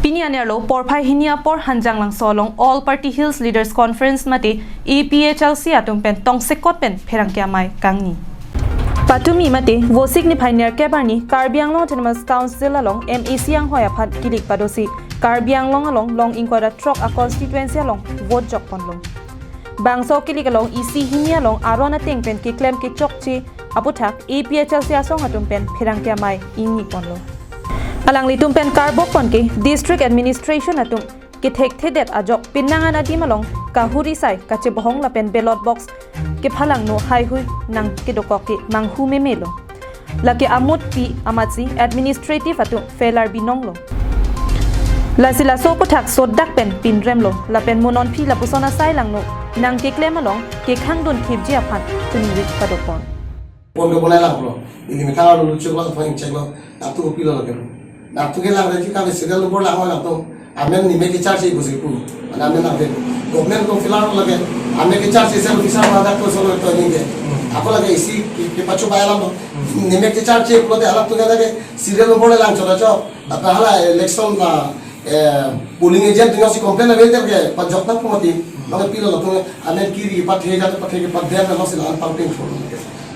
Pinianerlo porphai hinia por hanjang lang solong All Party Hills Leaders Conference mate APHLC atum pen tong sekot pen pherangke amai kangni. Patumi mate vosik ni pioneer kebarni Karbiang Long Autonomous Council along MAC ang hoya phat kilik padosi Karbiang Long along long inkwada trok a constituency along vote jok ponlong. Bangso kilik along isi hinia along arona teng pen ki claim ki chokchi aputhak APHLC asong atum pen pherangke amai ingi ponlong. Alang litum pen karbok pon ke district administration atum ke thek thedet ajok pinangan adi malong kahuri sai kache bohong la pen ballot box ke phalang no hai hui nang ke dokok ke manghu me melo la ke amut pi amatsi administrative atum failure binong lo la sila so puthak sodak pen pinrem lo la pen monon phi la pusona sai lang no nang ke klem along ke khangdon khibji aphan tunri padopon pon ko bonai lang lo ini ka lo chukla fa in cheklo atu pilo lo ke Nak tu kelang lagi kami segala lumpur lah orang tu, amen ni mereka charge ibu sipu, amen nak deh, government tu filan lagi, amen ke charge sel officer ada tu solo tu ni ke, aku lagi isi ke pacu bayar lah tu, ni mereka charge ibu tu alat tu kan lagi, serial lumpur lang coba coba, apa hala election na polling agent tu nasi complain lagi tu ke, panjat nak pun mati, maka pilo lah tu, amen kiri pakai jatuh pakai ke pakai dia nasi lah antar ping pun.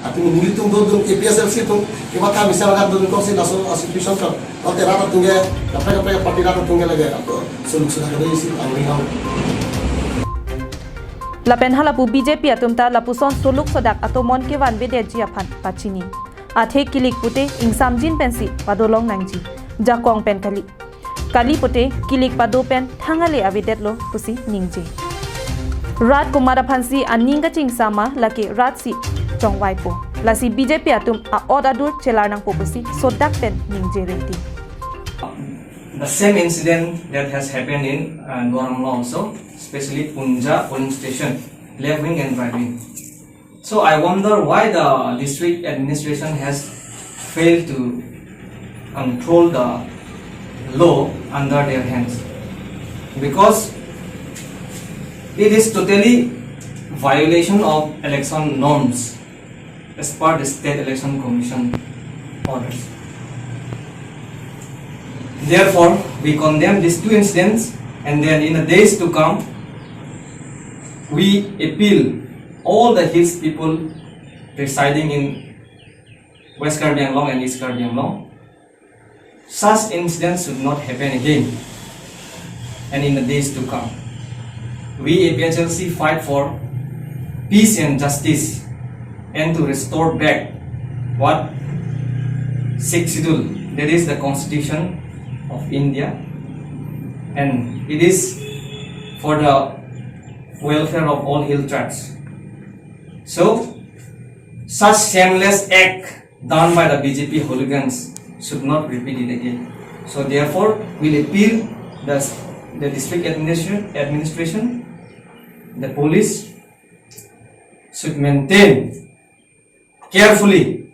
Aku ni tu dulu APHLC tu, kita kami sekarang dulu kau sih nasional institution kan, kalau terada tunggu, apa parti rata tunggu lagi, aku solusi ada di sini, angin angin. Lapen halapu BJP atum ta lapuson suluk sodak atau mon kewan bedeji apan pacini. Athe kilik pute ingsam jin pensi padolong nangji, jakong pen kali pute kilik pado pen thangale avidet lo pusi ningji. Rat kumara phansi aninga ching sama laki rat si chong waipo lasi BJP atum a odadur chelar nang popusi sodak pen ningje reti. The same incident that has happened in Nuaramla also, especially Punja polling station, left wing and right wing. So I wonder why the district administration has failed to control the law under their hands, because it is totally violation of election norms as per the State Election Commission orders. Therefore, we condemn these two incidents, and then in the days to come, we appeal all the Hills people residing in West Karbi Anglong and East Karbi Anglong, such incidents should not happen again, and in the days to come. We APHLC fight for peace and justice and to restore back what 6th schedule, that is the Constitution of India, and it is for the welfare of all hill tribes. So such shameless act done by the BJP hooligans should not repeat it again. So therefore we'll appeal the district administration, the police should maintain carefully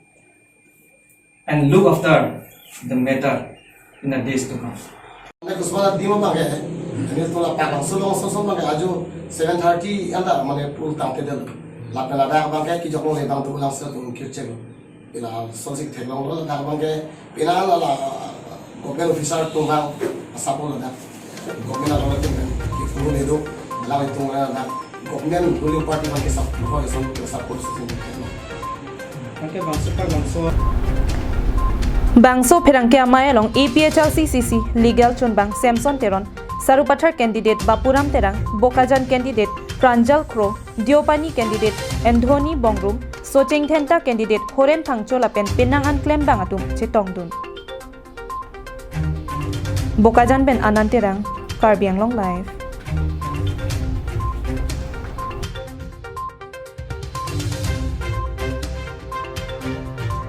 and look after the matter in the days to come. Aku sebenarnya di mana ke? Ini tu lah pakai solo mana aju 7:30 anda mana pul tangke dulu. Lapan ada abang ke kijak long lebang tu langsung tu kircek. Bila sosik teglong lo ada abang ke bila la government officer tu bang asapol ada. Government ada lagi kan kifulu itu lawan itu ada government ruling party bang ke support Bangso pherangke amai along APHLC CC legal chun bang Samson Teron Sarupathar candidate Bapuram Terang Bokajan candidate Pranjal Kro Diopani candidate Andhoni Bongrum Socheng Thenta candidate Horen Thangchola pen penangan claim bang atum chetongdun Bokajan ben Ananterang Karbi Anglong live